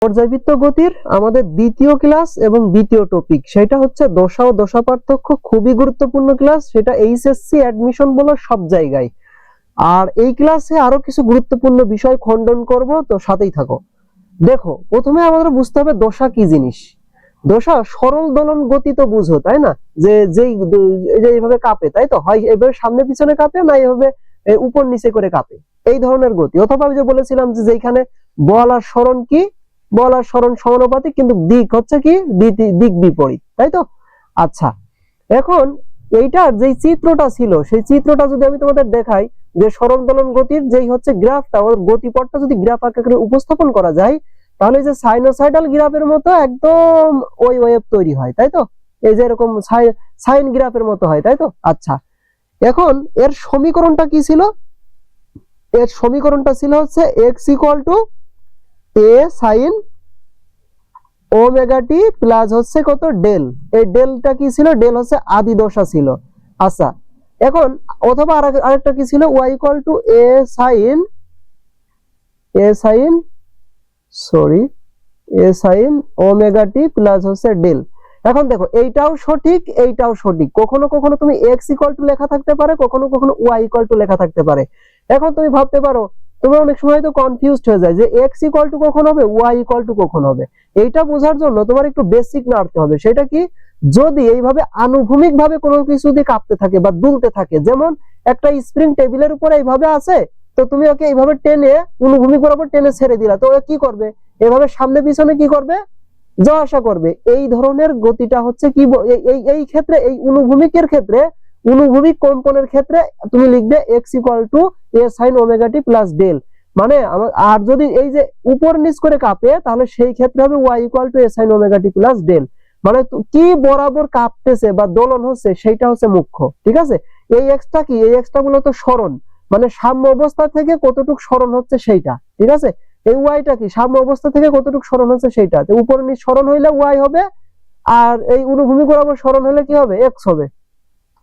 পর্যায়বৃত্ত গতির আমাদের দ্বিতীয় ক্লাস এবং দ্বিতীয় টপিক, সেটা হচ্ছে দশা ও দশা পার্থক্য। খুবই গুরুত্বপূর্ণ ক্লাস, সেটা এইচএসসি অ্যাডমিশন বলো সব জায়গায়। আর এই ক্লাসে আরো কিছু গুরুত্বপূর্ণ বিষয় খণ্ডন করব, তো সাথেই থাকো। দেখো, প্রথমে আমাদের বুঝতে হবে দশা কি জিনিস। দশা সরল দোলন গতি তো বুঝো, তাই না? যে যেই এইভাবে কাঁপে, তাই তো হয় এভাবে সামনে পিছনে কাঁপে, না এইভাবে উপর নিচে করে কাঁপে, এই ধরনের গতি। অথবা আমি যে বলেছিলাম যে যেখানে বল আর সরণ কি, বল আর সরণ সমানুপাতিক, কিন্তু দিক হচ্ছে কি দিক বিপরীত, তাই তো? আচ্ছা, এখন এইটার যে চিত্রটা ছিল, সেই চিত্রটা যদি আমি তোমাদের দেখাই, যে সরণ দোলন গতির যেই হচ্ছে গ্রাফটা, ওর গতিপথটা যদি গ্রাফ আকারে উপস্থাপন করা যায়, তাহলে যে সাইনোসয়েডাল গ্রাফের মতো একদম ওই ওয়েভ তৈরি হয়, তাই তো? এই যে এরকম সাইন গ্রাফের মতো হয়, তাই তো? আচ্ছা, এখন এর সমীকরণটা কি ছিল? এর সমীকরণটা ছিল হচ্ছে x equal to a sin omega t plus হচ্ছে কত ডেল। এই ডেলটা কি ছিল? ডেল হচ্ছে আদি দশা ছিল। আচ্ছা, এখন অথবা আরেকটা কি ছিল? y equal to a sin omega t plus হচ্ছে ডেল। এখন দেখো, এইটাও সঠিক, এইটাও সঠিক। কখনো কখনো তুমি x ইকুয়াল টু লেখা থাকতে পারে, কখনো কখনো y ইকুয়াল টু লেখা থাকতে পারে। এখন তুমি ভাবতে পারো, তুমি অনেক সময় তো কনফিউজড হয়ে যায় যে x ইকুয়াল টু কখন হবে, y ইকুয়াল টু কখন হবে। এইটা বোঝার জন্য তোমার একটু বেসিক নাড়তে হবে। সেটা কি? যদি এইভাবে আনুভূমিক ভাবে কোনো কিছু দিয়ে কাঁপতে থাকে বা দুলতে থাকে, যেমন একটা স্প্রিং টেবিলের উপরে এইভাবে আছে, তো তুমি ওকে এইভাবে টেনে অনুভূমিক বরাবর টেনে ছেড়ে দিলা, তো ও কি করবে? এভাবে সামনে পিছনে কি করবে? যাওয়া আসা করবে। এই ধরনের গতিটা হচ্ছে কি, এই ক্ষেত্রে, এই অনুভূমিকের ক্ষেত্রে, অনুভূমিক কম্পনের ক্ষেত্রে তুমি লিখবে x equal to a sin omega t plus del. মানে আর যদি এই যে উপর নিচ করে কাঁপে, তাহলে সেই ক্ষেত্রে হবে y equal to a sin omega t plus del. মানে কি বরাবর কাঁপতেছে বা দোলন হচ্ছে, সেইটা হচ্ছে মুখ্য, ঠিক আছে? এই এক্সটা কি? এই এক্সটা মূলত সরণ, মানে সাম্য অবস্থা থেকে কতটুকু সরণ হচ্ছে সেইটা, ঠিক আছে? এই ওয়াইটা কি? সাম্য অবস্থা থেকে কতটুকু সরণ হচ্ছে সেইটা। তো উপর নিচ সরণ হইলে ওয়াই হবে, আর এই অনুভূমিক বরাবর সরণ হলে কি হবে? এক্স হবে।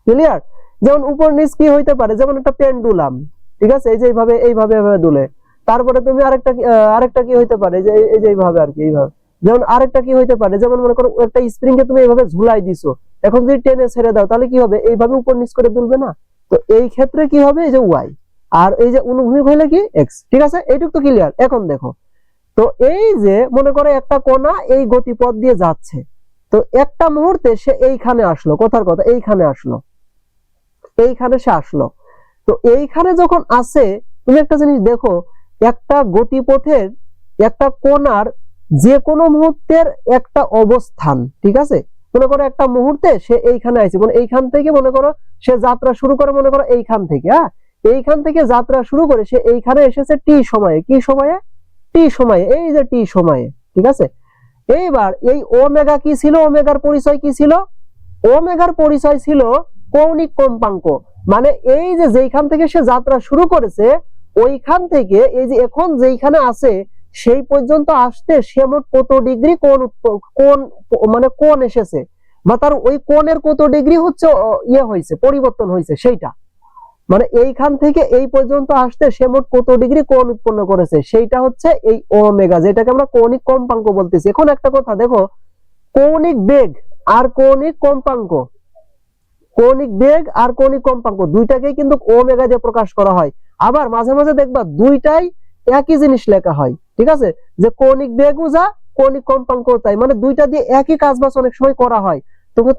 ক্লিয়ার? যেমন উপর নিচ কি হইতে পারে? যেমন একটা পেন্ডুলাম, ঠিক আছে? এই যে এইভাবে এইভাবে এইভাবে দুলে। তারপরে তুমি আরেকটা কি হইতে পারে? যে এই যে এইভাবে আর কি, এইভাবে। যেমন আরেকটা কি হইতে পারে? যেমন মনে করো একটা স্প্রিং কে তুমি এইভাবে ঝুলাই দিছো, এখন যদি টেনে ছেড়ে দাও, তাহলে কি হবে? এইভাবে উপর নিচ করে দুলবে না? তো এই ক্ষেত্রে কি হবে? এই যে ওয়াই, আর এই যে অনুভূমিক হইলে কি? এক্স, ঠিক আছে? এইটুকু তো ক্লিয়ার। এখন দেখো, তো এই যে মনে করো একটা কণা এই গতিপথ দিয়ে যাচ্ছে, তো একটা মুহূর্তে সে এইখানে আসলো, কথার কথা এইখানে আসলো, এইখানে সে আসলো। তো এইখানে যখন আসে, তুমি একটা জিনিস দেখো, একটা গতিপথের একটা কোণার যে কোনো মুহূর্তের একটা অবস্থান, ঠিক আছে? মনে করো একটা মুহূর্তে সে এইখানে আসছে, মানে এইখান থেকে মনে করো সে যাত্রা শুরু করে, মনে করো এইখান থেকে, হ্যাঁ, এইখান থেকে যাত্রা শুরু করে সে এইখানে এসেছে টি সময়ে। কি সময়ে? টি সময়ে, এই যে টি সময়ে, ঠিক আছে? এইবার এই ওমেগা কি ছিল? ওমেগার পরিচয় কি ছিল? ওমেগার পরিচয় ছিল কৌণিক কম্পাঙ্ক। মানে এই যে যেইখান থেকে সে যাত্রা শুরু করেছে, ওইখান থেকে এই যে এখন যেইখানে আছে, সেই পর্যন্ত আসতে সে মোট কত ডিগ্রি কোণ মানে কোণ এসেছে, বা তার ওই কোণের কত ডিগ্রি হচ্ছে ইয়ে হয়েছে, পরিবর্তন হয়েছে, সেইটা। মানে এইখান থেকে এই পর্যন্ত আসতে সে মোট কত ডিগ্রি কোণ উৎপন্ন করেছে, সেইটা হচ্ছে এই ওমেগা, যেটাকে আমরা কৌণিক কম্পাঙ্ক বলতেছি। এখন একটা কথা দেখো, কৌণিক বেগ আর কৌণিক কম্পাঙ্ক, কৌণিক বেগ আর কৌণিক কম্পাঙ্ক দুইটাকেই কিন্তু ওমেগা দিয়ে প্রকাশ করা হয়। আবার মাঝে মাঝে দেখবা দুইটাই একই জিনিস লেখা হয়, ঠিক আছে? যে কৌণিক বেগও যা, কৌণিক কম্পাঙ্কও তাই, মানে দুইটা দিয়ে একই কাজ বাজ অনেক সময় করা হয়।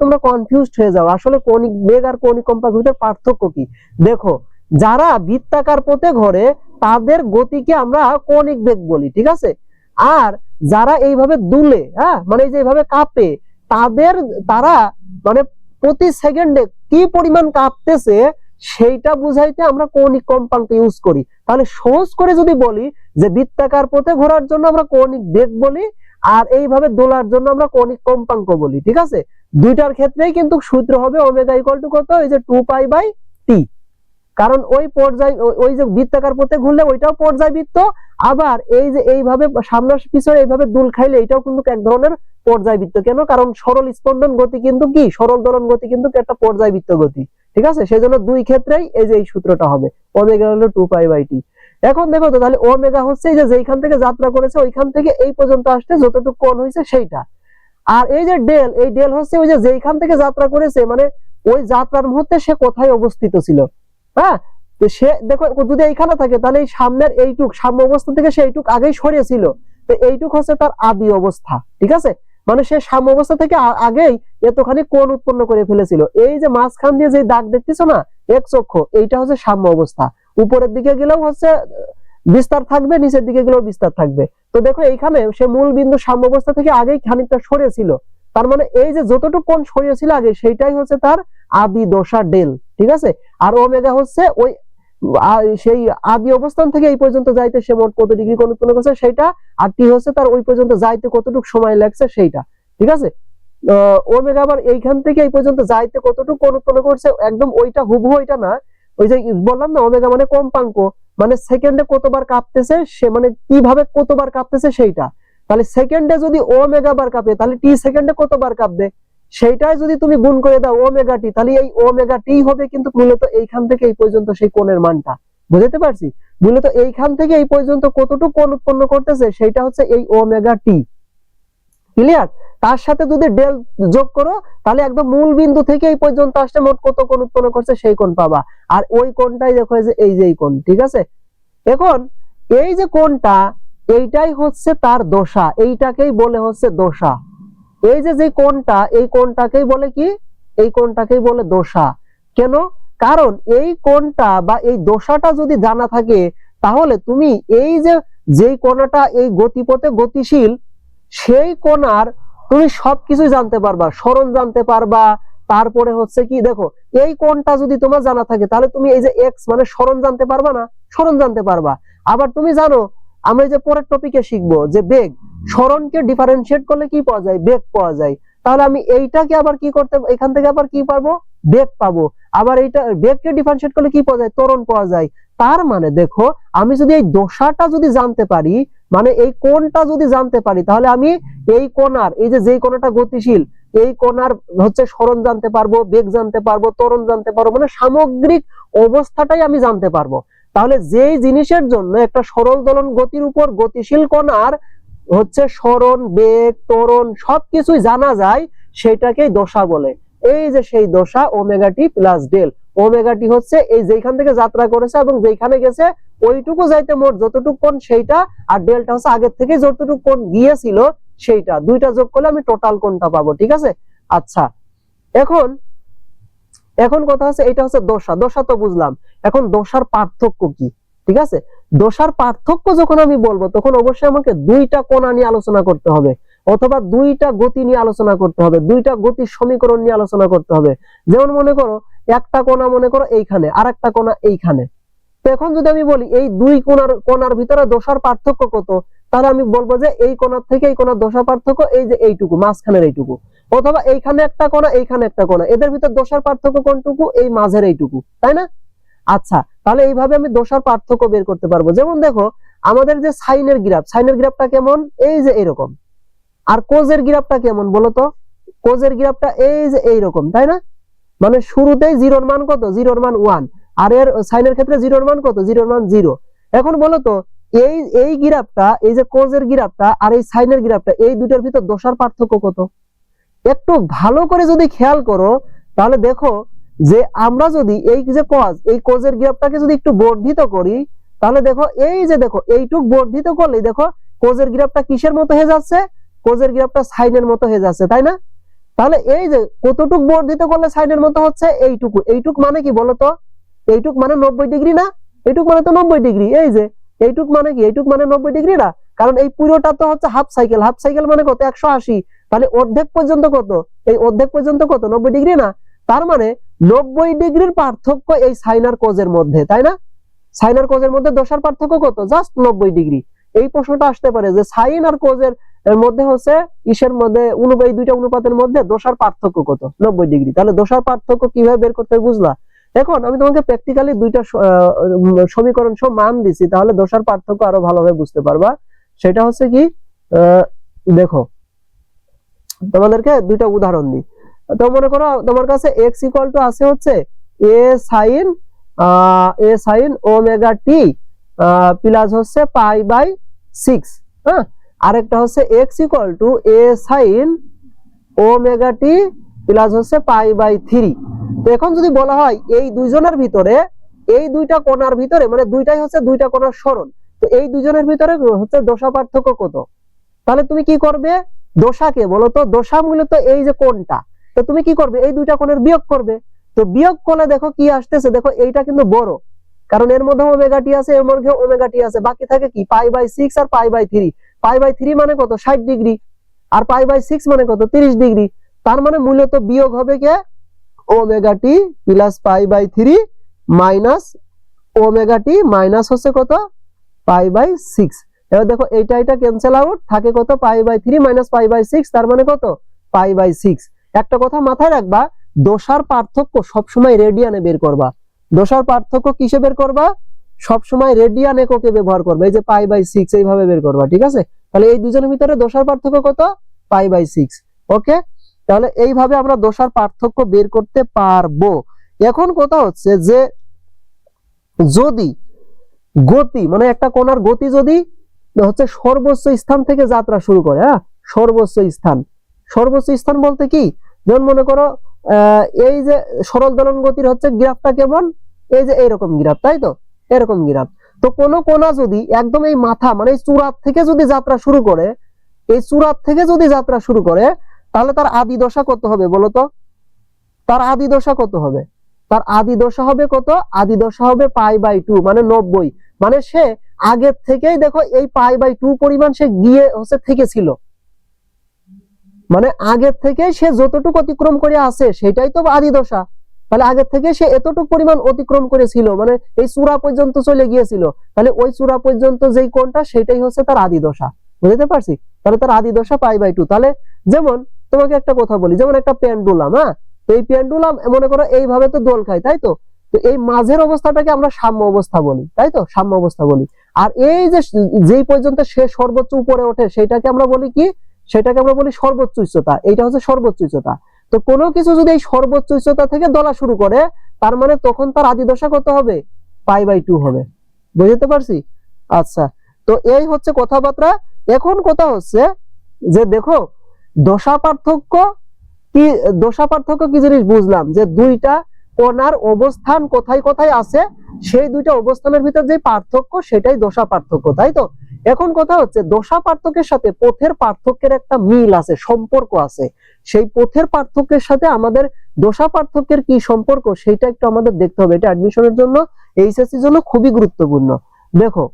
তোমরা কনফিউজড হয়ে যাও, আসলে কৌণিক বেগ আর কৌণিক কম্পাঙ্কের পার্থক্য কি। দেখো, যারা বৃত্তাকার পথে ঘোরে তাদের গতিকে আমরা কৌণিক বেগ বলি, ঠিক আছে? আর যারা এইভাবে দুলে, হ্যাঁ, মানে এই যে এইভাবে কাঁপে, তারা মানে প্রতি সেকেন্ডে কি পরিমাণ কাঁপতেছে সেইটা বুঝাইতে আমরা কৌণিক কম্পাঙ্ক ইউজ করি। তাহলে সহজ করে যদি বলি যে বৃত্তাকার পথে ঘোরার জন্য আমরা কৌণিক বেগ বলি, আর এইভাবে দোলার জন্য আমরা কৌণিক কম্পাঙ্ক বলি, ঠিক আছে? দুইটার ক্ষেত্রেই কিন্তু সূত্র হবে ওমেগা ইকুয়াল টু কত? এই যে 2π/t। কারণ ওই পর্যায়, ওই যে বৃত্তাকার পথে ঘুরলে ওইটাও পর্যায়বৃত্ত, আবার এই যে এইভাবে সামনে পিছনে এইভাবে দুল খাইলে এটাও কিন্তু এক ধরনের পর্যায়বৃত্ত। কেন? কারণ সরল স্পন্দন গতি কিন্তু কি, সরল দোলন গতি কিন্তু একটা পর্যায়বৃত্ত গতি, ঠিক আছে? সেজন্য দুই ক্ষেত্রেই এই যে এই সূত্রটা হবে ওমেগা হলো 2π/t। এখন দেখো তো তাহলে ওমেগা হচ্ছে এই যে যেখান থেকে যাত্রা করেছে ওইখান থেকে এই পর্যন্ত আসতে যতটুকু কোণ হয়েছে সেইটা। আর এই যে ডেল, এই ডেল হচ্ছে ওই যে যেখান থেকে যাত্রা করেছে মানে ওই যাত্রার মুহূর্তে সে কোথায় অবস্থিত ছিল। হ্যাঁ, তো সে দেখো যদি এইখানে থাকে তাহলে এই সামনের এইটুক সাম্য অবস্থা থেকে সে এইটুক আগেই সরিয়েছিল, তো এইটুক হচ্ছে তার আদি অবস্থা। ঠিক আছে, মানে সে সাম্য অবস্থা থেকে আগেই এতখানি কোণ উৎপন্ন করে ফেলেছিল। এই যে মাঝখান দিয়ে যে দাগ দেখতেছো না এক্স অক্ষ, এইটা হচ্ছে সাম্য অবস্থা। উপরের দিকে গেলেও হচ্ছে বিস্তার থাকবে, নিচের দিকে গেলেও বিস্তার থাকবে। তো দেখো এইখানে সে মূল বিন্দু সাম্য অবস্থা থেকে আগেই খানিকটা সরেছিল, তার মানে এই যে যতটুকু কোণ সরিয়েছিল আগে সেইটাই হচ্ছে তার আদি দশা ডেল। ঠিক আছে, আর ওমেগা হচ্ছে ওই সেই আদি অবস্থান থেকে এই পর্যন্ত যাইতে সে মোট কত ডিগ্রি কোণ উৎপন্ন করছে সেইটা, আর টি হচ্ছে তার ওই পর্যন্ত যাইতে কতটুকু সময় লাগছে সেইটা। ঠিক আছে, ওমেগা আবার এইখান থেকে এই পর্যন্ত যাইতে কতটুকু কোণ উৎপন্ন করছে একদম ওইটা হুবহু ওইটা না, ওই যে বললাম না ওমেগা মানে কম্পাঙ্ক, মানে সেকেন্ডে কতবার কাঁপতেছে সে, মানে কিভাবে কতবার কাঁপতেছে সেইটা। তাহলে সেকেন্ডে যদি ওমেগা বার কাঁপে তাহলে টি সেকেন্ডে কতবার কাঁপবে সেইটাই যদি তুমি গুণ করে দাও ওমেগা টি, তাহলে এই ওমেগা টি হবে কিন্তু মূলত এইখান থেকে এই পর্যন্ত সেই কোণের মানটা। বুঝতে পারছি, মূলত এইখান থেকে এই পর্যন্ত কতটুকু কোণ উৎপন্ন করতেছে সেইটা হচ্ছে এই ওমেগা টি। ক্লিয়ার, তার সাথে যদি ডেল যোগ করো তাহলে একদম মূল বিন্দু থেকে এই পর্যন্ত আসতে মোট কত কোণ উৎপন্ন করছে সেই কোণ পাবা, আর ওই কোণটাই দেখো এই যে এই কোণ। ঠিক আছে, এখন এই যে কোণটা এইটাই হচ্ছে তার দশা, এইটাকেই বলে হচ্ছে দশা। এই যে যে কোণটা এই কোণটাকেই বলে কি, এই কোণটাকেই বলে দশা। কেন? কারণ এই কোণটা বা এই দশাটা যদি জানা থাকে তাহলে তুমি এই যে যেই কোণাটা এই গতিপথে গতিশীল সেই কোণার তুমি সবকিছু জানতে পারবা, সরণ জানতে পারবা। তারপরে হচ্ছে কি দেখো এই কোণটা যদি তোমার জানা থাকে তাহলে তুমি এই যে এক্স মানে সরণ জানতে পারবা না, সরণ জানতে পারবা। আবার তুমি জানো আমরা এই যে পরের টপিকে শিখবো যে বেগ, সরণকে ডিফারেন্সিয়েট করলে কি পাওয়া যায়, বেগ পাওয়া যায়। তাহলে আমি এইটাকে আবার কি করতে, এখান থেকে আবার কি পাবো, বেগ পাবো। আবার এইটা বেগকে ডিফারেন্সিয়েট করলে কি পাওয়া যায়, ত্বরণ পাওয়া যায়। তার মানে দেখো আমি যদি এই দশাটা যদি জানতে পারি, মানে এই কোণটা যদি জানতে পারি, তাহলে আমি এই কোণার এই যে যেই কোণাটা গতিশীল এই কোণার হচ্ছে সরণ জানতে পারবো, বেগ জানতে পারবো, ত্বরণ জানতে পারবো, মানে সামগ্রিক অবস্থাটাই আমি জানতে পারবো। তাহলে যেই জিনিসের জন্য একটা সরল দোলন গতির উপর গতিশীল কোণার হচ্ছে সরণ, বেগ, ত্বরণ সবকিছুই জানা যায় সেটাকেই দশা বলে। এই যে সেই দশা omega t plus del. Omega t হচ্ছে এই যেখান থেকে যাত্রা করেছে এবং যেখানে গেছে ওইটুকু যাইতে মোট যতটুকু কোণ সেইটা, আর ডেলটা হচ্ছে আগের থেকে যতটুকু কোণ গিয়েছিল সেইটা, দুইটা যোগ করলে আমি টোটাল কোণটা পাবো। ঠিক আছে, আচ্ছা এখন এখন কথা হচ্ছে এটা হচ্ছে দশা, দশা তো বুঝলাম। এখন দশার পার্থক্য কি? ঠিক আছে, দশার পার্থক্য যখন আমি বলবো তখন অবশ্যই আমাকে দুইটা কোণা নিয়ে আলোচনা করতে হবে, অথবা দুইটা গতি নিয়ে আলোচনা করতে হবে, দুইটা গতির সমীকরণ নিয়ে আলোচনা করতে হবে। যেমন মনে করো একটা কোণা মনে করো এইখানে আর একটা কোণা এইখানে, তো এখন যদি আমি বলি এই দুই কোণার ভিতরে দশার পার্থক্য কত, তাহলে আমি বলবো যে এই কোণার থেকে এই কোণার দশার পার্থক্য এই যে এইটুকু মাঝখানের এইটুকু, অথবা এইখানে একটা কোণা এইখানে একটা কোণা, এদের ভিতর দশার পার্থক্য কোনটুকু, এই মাঝের এইটুকু, তাই না? আচ্ছা, তাহলে এইভাবে আমি দশার পার্থক্য বের করতে পারবো। যেমন দেখো আমাদের যে সাইনের গ্রাফ, সাইনের গ্রাফটা কেমন, এই যে এইরকম। আর কোজের গ্রাফটা কেমন বলতো, কোজের গ্রাফটা এই যে এইরকম, তাই না? মানে শুরুতেই জিরোর মান কত, জিরোর মান 1, আর এর সাইনের ক্ষেত্রে জিরোর মান কত, জিরোর মান 0। এখন বলতো এই এই গ্রাফটা, এই যে কোজের গ্রাফটা আর এই সাইনের গ্রাফটা, এই দুটোর ভিতর দশার পার্থক্য কত? একটু ভালো করে যদি খেয়াল করো তাহলে দেখো যে আমরা যদি এই যে কজ, এই কোজের গ্রাফটাকে যদি একটু বর্ধিত করি তাহলে দেখো এই যে দেখো এইটুক বর্ধিত করলে দেখো কোজের গ্রাফটা কিসের মতো হয়ে যাচ্ছে, কোজের গ্রাফটা সাইনের মতো হয়ে যাচ্ছে, তাই না? তাহলে এই যে কতটুক বর্ধিত করলে সাইনের মতো হচ্ছে, এইটুকু। এইটুক মানে কি বলতো, এইটুক মানে 90 ডিগ্রি না, এইটুক মানে তো 90 ডিগ্রি। এই যে এইটুক মানে কি, এইটুক মানে 90 ডিগ্রি না, কারণ এই পুরোটা তো হচ্ছে হাফ সাইকেল, হাফ সাইকেল মানে কত, 180। তাহলে অর্ধেক পর্যন্ত কত, এই অর্ধেক পর্যন্ত কত, 90 ডিগ্রি না। তার মানে 90 ডিগ্রির পার্থক্য এই সাইন আর কোজের মধ্যে, তাই না? সাইন আর কোজের মধ্যে দশার পার্থক্য কত, জাস্ট 90 ডিগ্রি। এই প্রশ্নটা আসতে পারে যে সাইন আর কোজের মধ্যে হচ্ছে ইসের মধ্যে এই দুইটা অনুপাতের মধ্যে দশার পার্থক্য কত, 90 ডিগ্রি। তাহলে দশার পার্থক্য কিভাবে বের করতে বুঝলা? এখন আমি তোমাকে প্র্যাকটিক্যালি দুইটা সমীকরণ সহ মান দিছি, তাহলে দশার পার্থক্য আরো ভালোভাবে বুঝতে পারবা। সেটা হচ্ছে কি, দেখো তোমাদেরকে দুইটা উদাহরণ দিই। তো মনে করো তোমার কাছে x ইকুয়াল টু আছে হচ্ছে a sin omega t plus হচ্ছে π/6। হ্যাঁ, আরেকটা হচ্ছে x = a sin omega t plus হচ্ছে π/3। তো এখন যদি বলা হয় এই দুইজনের ভিতরে, এই দুইটা কোণার ভিতরে, মানে দুইটাই হচ্ছে দুইটা কোণার সরণ, তো এই দুইজনের ভিতরে হচ্ছে দশা পার্থক্য কত, তাহলে তুমি কি করবে? দশাকে বলো তো, দশা মূলত এই যে কোণটা, তো তুমি কি করবে? এই দুইটা কোণের বিয়োগ করবে। তো বিয়োগ করলে দেখো কি আসতেছে, দেখো এইটা কিন্তু বড়, কারণ এর মধ্যে ওমেগা টি আছে, এর মধ্যে ওমেগা টি আছে, বাকি থাকে কি π/6 আর π/3। π/3 মানে কত? 60 ডিগ্রি, আর π/6 মানে কত? 30 ডিগ্রি। তার মানে মূলত বিয়োগ হবে কে? Omega t plus π/3 minus omega t minus হচ্ছে কত? π/6। এবার দেখো এইটা এটা ক্যান্সেল আউট, থাকে কত? π/3 মাইনাস π/6, তার মানে কত? π/6। একটা কথা মাথায় রাখবা, দশার পার্থক্য সবসময় রেডিয়ানে বের করবা। দশার পার্থক্য কিসে বের করবা? সবসময় রেডিয়ান এককে ব্যবহার করবে। এই যে π/6 এইভাবে বের করবা, ঠিক আছে? তাহলে এই দুজনের ভিতরে দশার পার্থক্য কত? π/6। ওকে, তাহলে এইভাবে আমরা দশার পার্থক্য বের করতে পারবো। এখন কথা হচ্ছে যে যদি গতি, মানে একটা কোণার গতি যদি হচ্ছে সর্বোচ্চ স্থান থেকে যাত্রা শুরু করে, হ্যাঁ, সর্বোচ্চ স্থান। সর্বোচ্চ স্থান বলতে কি? যেমন মনে করো এই যে সরল দোলন গতির হচ্ছে গ্রাফটা কেমন? এই যে এইরকম গ্রাফ, তাই তো? এরকম গ্রাফ। তো কোন কোণা যদি একদম এই মাথা, মানে এই চূড়ার থেকে যদি যাত্রা শুরু করে, এই চূড়ার থেকে যদি যাত্রা শুরু করে, তাহলে তার আদি দশা কত হবে বলতো? তার আদি দশা কত হবে? তার আদি দশা হবে কত? আদি দশা হবে π/2, মানে 90। মানে সে আগের থেকেই দেখো এই π/2 পরিমাণ সে গিয়ে হচ্ছে থেকেছিল, মানে আগের থেকে সে যতটুকু অতিক্রম করে আসে সেটাই তো আদি দশা। তাহলে আগের থেকে সে এতটুকু পরিমাণ অতিক্রম করেছিল, মানে এই চূড়া পর্যন্ত চলে গিয়েছিল, তাহলে ওই চূড়া পর্যন্ত যেই কোণটা সেটাই হচ্ছে তার আদি দশা। বুঝতে পারছি? তাহলে তার আদি দশা π/2। তাহলে যেমন তোমাকে একটা কথা বলি, যেমন একটা পেন্ডুলাম, হ্যাঁ, এই পেন্ডুলাম মনে করো এইভাবে তো দোল খায়, তাই তো? তো এই মাঝের অবস্থাটাকে আমরা সাম্য অবস্থা বলি, তাই তো? সাম্য অবস্থা বলি। আর এই যে যেই পর্যন্ত সে সর্বোচ্চ উপরে ওঠে সেটাকে আমরা বলি কি? সেটাকে আমরা বলি সর্বোচ্চ উচ্চতা। এইটা হচ্ছে সর্বোচ্চ উচ্চতা। তো কোনো কিছু যদি এই সর্বোচ্চ উচ্চতা থেকে দলা শুরু করে, তার মানে তখন তার আদি দশা কত হবে? π/2 হবে। বুঝতে পারছি? আচ্ছা, তো এই হচ্ছে কথাবার্তা। এখন কথা হচ্ছে যে দেখো দশা পার্থক্য কি, দশা পার্থক্য কি জিনিস বুঝলাম, যে দুইটা কোণার অবস্থান কোথায় কোথায় আছে, সেই দুইটা অবস্থানের ভিতর যে পার্থক্য সেটাই দশা পার্থক্য, তাই তো? এখন কথা হচ্ছে দশা পার্থক্যের সাথে পথের পার্থক্যের একটা মিল আছে, সম্পর্ক আছে। সেই পথের পার্থক্যের সাথে আমাদের দশা পার্থক্যের কি সম্পর্ক সেটা একটু আমাদের দেখতে হবে। এটা অ্যাডমিশনের জন্য, এইচএসসির জন্য খুবই গুরুত্বপূর্ণ। দেখো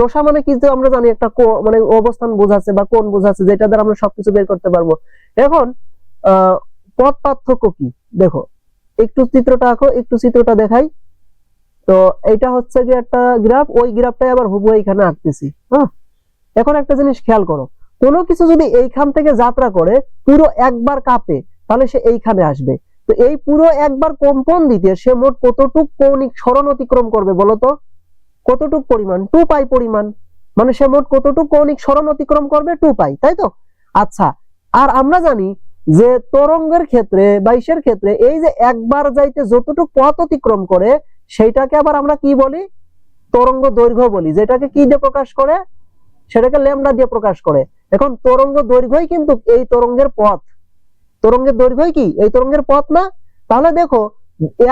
দশা মানে কি, যে আমরা জানি একটা মানে অবস্থান বোঝাচ্ছে বা কোণ বোঝাচ্ছে, যেটা দ্বারা আমরা সবকিছু বের করতে পারবো। এখন পথ পার্থক্য কি? দেখো একটু চিত্রটা আঁকো, একটু চিত্রটা দেখাই। তো এটা হচ্ছে যে একটা গ্রাফ, ওই গ্রাফটাই আবার হুবহু এইখানে আঁকতেছি। হ্যাঁ, এখন একটা জিনিস খেয়াল করো, কোনো কিছু যদি এইখান থেকে যাত্রা করে পুরো একবার কাঁপে, তাহলে সে এইখানে আসবে। তো এই পুরো একবার কম্পন দিতে সে মোট কতটুক কৌণিক সরণ অতিক্রম করবে বলতো? কতটুক পরিমাণ? 2π পরিমাণ। মানে সে মোট কতটুক কৌণিক সরণ অতিক্রম করবে? 2π, তাই তো? আচ্ছা, আর আমরা জানি যে তরঙ্গের ক্ষেত্রে বা ইসের ক্ষেত্রে এই যে একবার যাইতে যতটুক পথ অতিক্রম করে সেইটাকে আবার আমরা কি বলি? তরঙ্গ দৈর্ঘ্য বলি। যেটাকে কি দিয়ে প্রকাশ করে? সেটাকে ল্যামডা দিয়ে প্রকাশ করে। এখন তরঙ্গ দৈর্ঘ্যই কিন্তু এই তরঙ্গের পথ। তরঙ্গের দৈর্ঘ্যই কি এই তরঙ্গের পথ না? তাহলে দেখো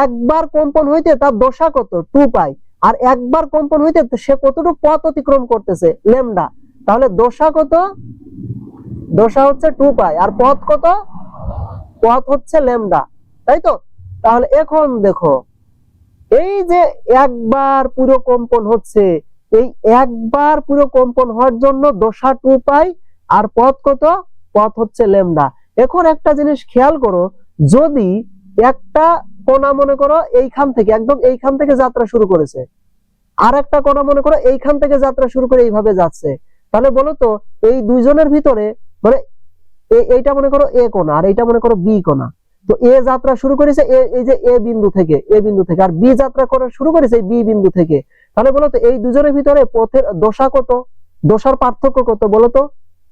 একবার কম্পন হইতে তার দশা কত? 2π। আর একবার কম্পন হইতে সে কতটুকু পথ অতিক্রম করতেছে? ল্যামডা। তাহলে দশা কত? দশা হচ্ছে 2π, আর পথ কত? পথ হচ্ছে ল্যামডা, তাই তো? তাহলে এখন দেখো এই যে একবার পুরো কম্পন হচ্ছে, এই একবার পুরো কম্পন হওয়ার জন্য দশা 2π, আর পথ কত? পথ হচ্ছে ল্যামডা। এখন একটা জিনিস খেয়াল করো, যদি একটা কোণা মনে করো এইখান থেকে, একদম এইখান থেকে যাত্রা শুরু করেছে, আর একটা কোণা মনে করো এইখান থেকে যাত্রা শুরু করে এইভাবে যাচ্ছে, তাহলে বলো তো এই দুইজনের ভিতরে, মানে এইটা মনে করো এ কোণা আর এইটা মনে করো বি কোণা, তো এ যাত্রা শুরু করেছে এই যে এ বিন্দু থেকে, আর বি যাত্রা করা শুরু করেছে বি বিন্দু থেকে। তাহলে বলতো এই দুজনের ভিতরে পথের দশা কত? দশার পার্থক্য কত বলতো?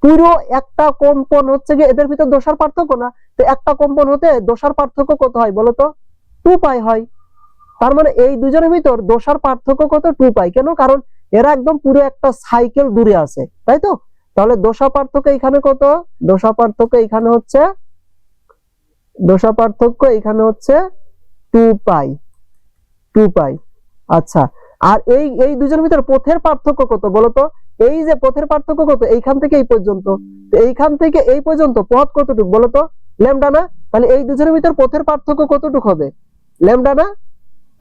পুরো একটা কম্পন হচ্ছে গিয়ে এদের ভিতর দশার পার্থক্য না, তো একটা কম্পন হতে দশার পার্থক্য কত হয় বলতো? 2π হয়। তার মানে এই দুজনের ভিতর দশার পার্থক্য কত 2 পাই। কেন? কারণ এরা একদম পুরো একটা সাইকেল দূরে আছে, তাই তো? তাহলে দশা পার্থক্য এখানে কত? দশা পার্থক্য এখানে হচ্ছে 2 পাই। 2 পাই। আচ্ছা, আর এই দুজনের ভিতর পথের পার্থক্য কত বলতো? এই যে পথের পার্থক্য কত? এইখান থেকে এই পর্যন্ত। তো এইখান থেকে এই পর্যন্ত পথ কতটুকু বলতো? ল্যামডা না? তাহলে এই দুজনের ভিতর পথের পার্থক্য কতটুকু হবে? ল্যামডা না?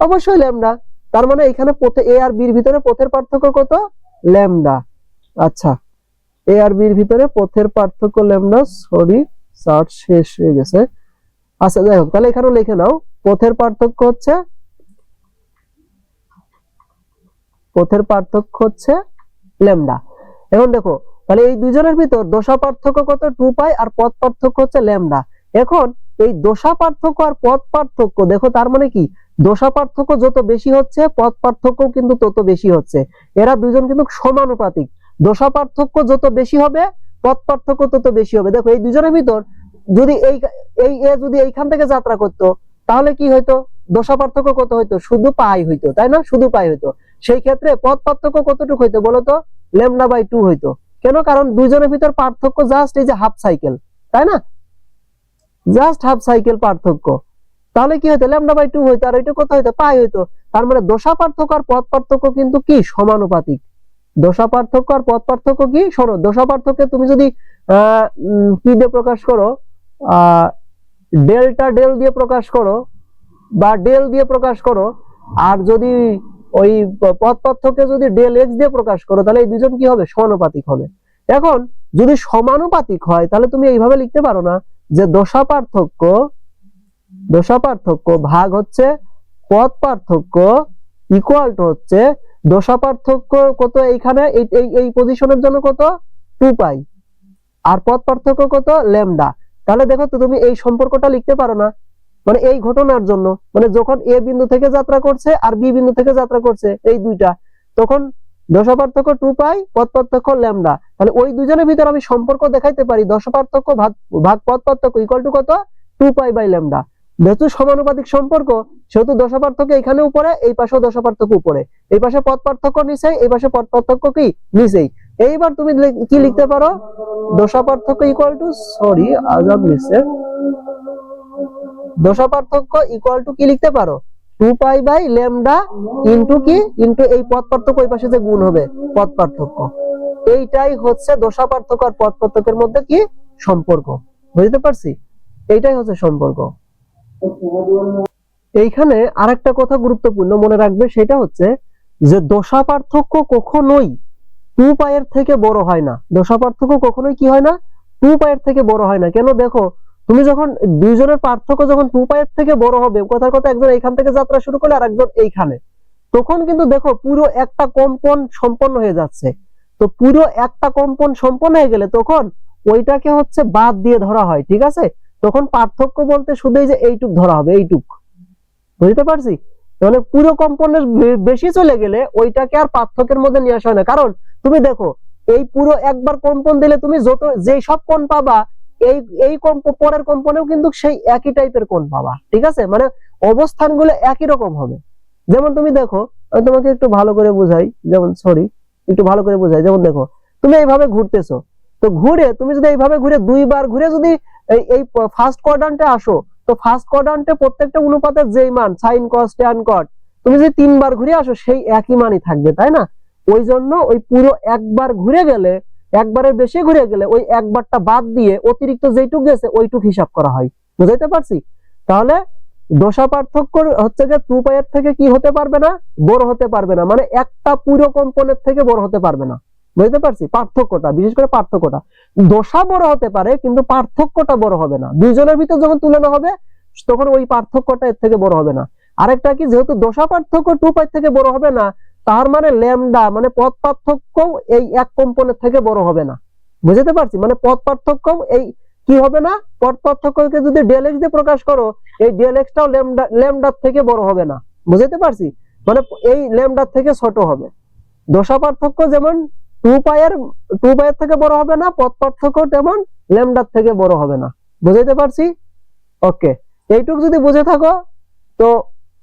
অবশ্যই ল্যামডা। তার মানে এখানে পথে এ আর বির ভিতরে পথের পার্থক্য কত? ল্যামডা। আচ্ছা, এ আর বির ভিতরে পথের পার্থক্য ল্যামডা। সরি, সার্চ শেষ হয়ে গেছে। আচ্ছা, যাই হোক, তাহলে এখানেও লিখে নাও পথের পার্থক্য হচ্ছে ল্যামডা। এখন দেখো, তাহলে এই দুজনের ভিতর দশা পার্থক্য কত? 2 পাই, আর পথ পার্থক্য হচ্ছে ল্যামডা। এখন এই দশা পার্থক্য আর পথ পার্থক্য দেখো, তার মানে কি দশা পার্থক্য যত বেশি হচ্ছে পথ পার্থক্য কিন্তু তত বেশি হচ্ছে। এরা দুজন কিন্তু সমানুপাতিক। দশা পার্থক্য যত বেশি হবে পথ পার্থক্য তত বেশি হবে। দেখো, এই দুজনের ভিতর যদি এই এ যদি এইখান থেকে যাত্রা করতো তাহলে কি হইতো? দশা পার্থক্য কত হইতো? শুধু পাই হইতো, তাই না? শুধু পাই হইতো। সেই ক্ষেত্রে পথ পার্থক্য কতটুকু হইতো বলতো? ল্যামডা বাই 2 হইতো। কেন? কারণ দুইজনের ভিতর পার্থক্য জাস্ট এই যে হাফ সাইকেল, তাই না? জাস্ট হাফ সাইকেল পার্থক্য। তাহলে কি হইতো? ল্যামডা বাই 2 হইতো, আর এটা কত হইতো? পাই হইতো। তার মানে দশা পার্থক্য আর পথ পার্থক্য কিন্তু কি সমানুপাতিক। দশা পার্থক্য আর পথ পার্থক্য কি? শোনো, দশা পার্থক্য তুমি যদি কি দিয়ে প্রকাশ করো, ডেল্টা ডেল দিয়ে প্রকাশ করো বা ডেল দিয়ে প্রকাশ করো, আর যদি ওই পথ পার্থক্য যদি ডেল এক্স দিয়ে প্রকাশ করো, তাহলে এই দুজন কি হবে? সমানুপাতিক হবে। এখন যদি সমানুপাতিক হয় তাহলে তুমি এইভাবে লিখতে পারো না যে দশা পার্থক্য ভাগ হচ্ছে পথ পার্থক্য ইকুয়াল টু হচ্ছে দশা পার্থক্য কত এইখানে এই পজিশনের জন্য কত? 2 পাই, আর পথ পার্থক্য কত? ল্যামডা। তাহলে দেখো তো, তুমি এই সম্পর্কটা লিখতে পারো না? মানে এই ঘটনার জন্য, মানে যখন এ বিন্দু থেকে যাত্রা করছে আর বি বিন্দু থেকে যাত্রা করছে এই দুইটা, তখন দশা পার্থক্য 2 পাই, পথ পার্থক্য ল্যামডা। তাহলে ওই দুজনের ভিতর আমি সম্পর্ক দেখাইতে পারি দশা পার্থক্য ভাগ পথ পার্থক্য ইকুয়াল টু কত? 2 পাই বাই ল্যামডা। যেহেতু সমানুপাতিক সম্পর্ক, সেহেতু দশা পার্থক্য এখানে উপরে, এই পাশেও দশা পার্থক্য উপরে, এই পাশে পথ পার্থক্য নিচেই, এই পাশে পথ পার্থক্য কি নিচেই। এইবার তুমি কি লিখতে পারো? দশা পার্থক্য ইকুয়াল টু, সরি আজাব নিচে, দশা পার্থক্য ইকুয়াল টু কি লিখতে পারো? 2 পাই বাই ল্যামডা ইনটু কি? ইনটু এই পথ পার্থক্য ওই পাশে যে গুণ হবে পথ পার্থক্য। এইটাই হচ্ছে দশা পার্থক্য আর পথ পার্থক্যের মধ্যে কি সম্পর্ক। বুঝতে পারছি? এইটাই হচ্ছে সম্পর্ক। এইখানে আরেকটা কথা গুরুত্বপূর্ণ মনে রাখবে, সেটা হচ্ছে যে দশা পার্থক্য কখনোই 2 পাইয়ের থেকে বড় হয় না। দশা পার্থক্য কখনোই কি হয় না? 2 পাইয়ের থেকে বড় হয় না। কেন? দেখো, তুমি যখন দুইজনের পার্থক্য যখন 2 পাইয়ের থেকে বড় হবে, কথার কথা একজন এইখান থেকে যাত্রা শুরু করলে আর একজন এইখানে, তখন কিন্তু দেখো পুরো একটা কম্পন সম্পন্ন হয়ে যাচ্ছে। তো পুরো একটা কম্পন সম্পন্ন হয়ে গেলে তখন ওইটাকে হচ্ছে বাদ দিয়ে ধরা হয়, ঠিক আছে? তখন পার্থক্য বলতে শুধু এই যে এইটুক ধরা হবে, এইটুক। বুঝতে পারছি? মানে পুরো কম্পনের বেশি চলে গেলে ওইটাকে আর পার্থক্যের মধ্যে নিয়ে আসা হয় না। কারণ তুমি দেখো, এই পুরো একবার কম্পন দিলে তুমি যত যেই সব কোণ পাবা, এই এই পরের কম্পনেও কিন্তু সেই একই টাইপের কোণ পাবা, ঠিক আছে? মানে অবস্থানগুলো একই রকম হবে। যেমন তুমি দেখো, আমি তোমাকে একটু ভালো করে বোঝাই, যেমন যেমন দেখো, তুমি এইভাবে ঘুরতেছো, তো ঘুরে তুমি যদি এইভাবে ঘুরে 2 বার ঘুরে যদি এই ফার্স্ট কোয়াড্রান্টে আসো, তো ফার্স্ট কোয়াড্রান্টে প্রত্যেকটা অনুপাতের যেই মান sin cos tan cot, তুমি যদি 3 বার ঘুরে আসো সেই একই মানই থাকবে, তাই না? ওই জন্য ওই পুরো একবার ঘুরে গেলে, একবারের বেশি ঘুরে গেলে ওই একবারটা বাদ দিয়ে অতিরিক্ত যেইটুক গেছে ওইটুক হিসাব করা হয়। বুঝাইতে পারছি? তাহলে দশা পার্থক্য হচ্ছে যে 2 পাইয়ের থেকে কি হতে পারবে না? বড় হতে পারবে না। মানে একটা পুরো কম্পনের থেকে বড় হতে পারবে না। বুঝতে পারছি? পার্থক্যটা, বিশেষ করে পার্থক্যটা, দশা বড় হতে পারে কিন্তু পার্থক্যটা বড় হবে না। দুইজনের ভিতর যখন তুলনা হবে তখন ওই পার্থক্যটা এর থেকে বড় হবে না। আরেকটা কি, যেহেতু দশা পার্থক্য 2 পাই থেকে বড় হবে না, তার মানে ল্যামডা মানে পথ পার্থক্য এই এক কম্পনের থেকে বড় হবে না। বুঝতে পারছি? মানে পথ পার্থক্য এই কি হবে না? পথ পার্থক্যকে যদি ডেল এক্স দিয়ে প্রকাশ করো, এই ডেল এক্সটাও ল্যামডার থেকে বড় হবে না। বুঝতে পারছি? মানে এই ল্যামডার থেকে ছোট হবে। দশা পার্থক্য যেমন 2 পাইয়ের থেকে বড় হবে না, পথ পার্থক্য তেমন ল্যামডার থেকে বড় হবে না। বুঝতে পারছি? ওকে, এইটুকু যদি বুঝে থাকো তো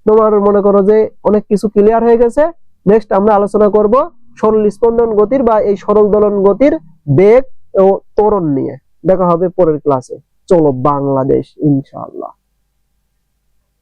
তোমার মনে করো যে অনেক কিছু ক্লিয়ার হয়ে গেছে। নেক্সট আমরা আলোচনা করব সরল স্পন্দন গতির বা এই সরল দোলন গতির বেগ ও ত্বরণ নিয়ে। দেখা হবে পরের ক্লাসে। চলো বাংলাদেশ, ইনশাআল্লাহ।